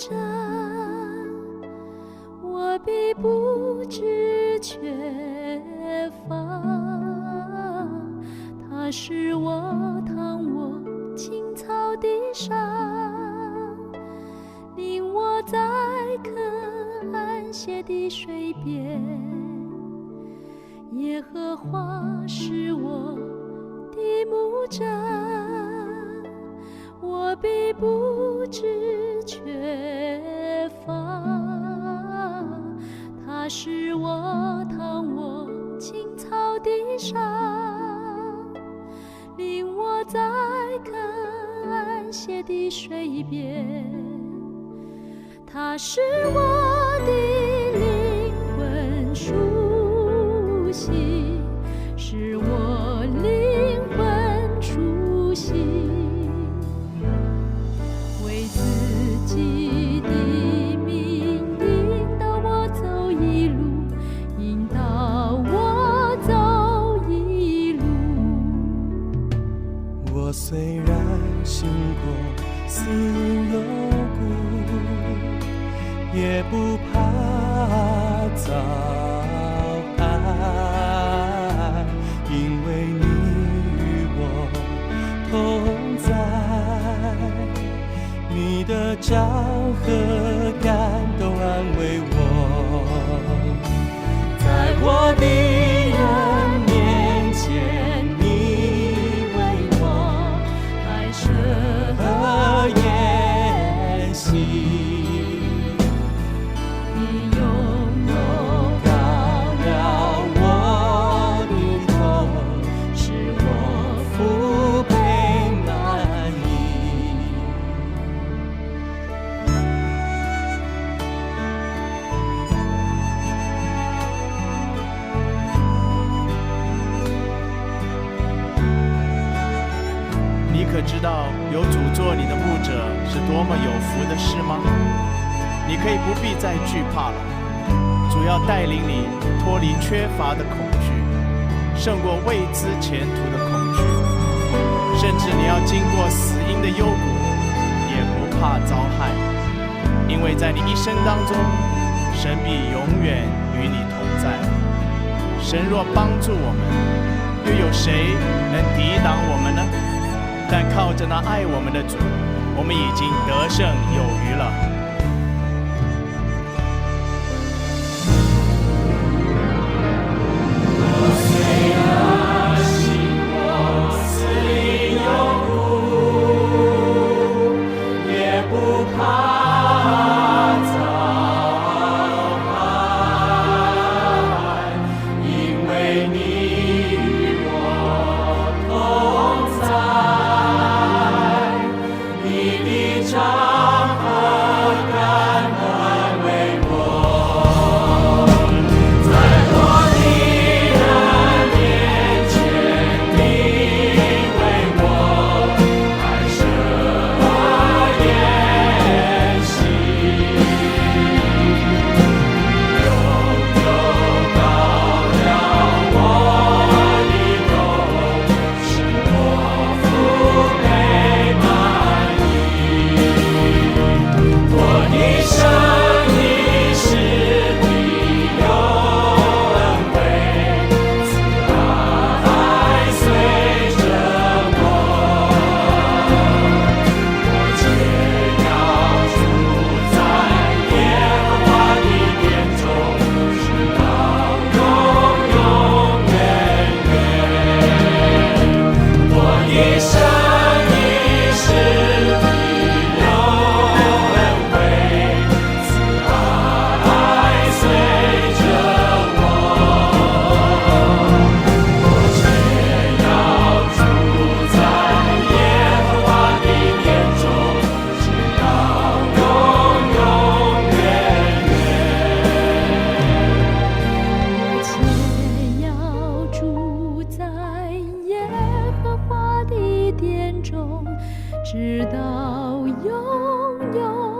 真，我必不知缺乏。它使我躺卧青草地上，领我在可安歇的水边。耶和华是我的牧者，我必不知缺乏。他使我躺卧青草地上，领我在可安歇的水边。他使我的灵魂舒息，使我灵魂舒息。为自己的名引导我走一路，引导我走一路。我虽然行过死幽谷，也不怕遭害，因为你与我同在，你的杖和竿都安慰我，在我的人面前，你为我开设筵席。你可知道有主做你的牧者是多么有福的事吗？你可以不必再惧怕了。主要带领你脱离缺乏的恐惧，胜过未知前途的恐惧。甚至你要经过死荫的幽谷，也不怕遭害，因为在你一生当中，神必永远与你同在。神若帮助我们，又有谁能抵挡我们呢？但靠着那爱我们的主，我们已经得胜有余了。直到永永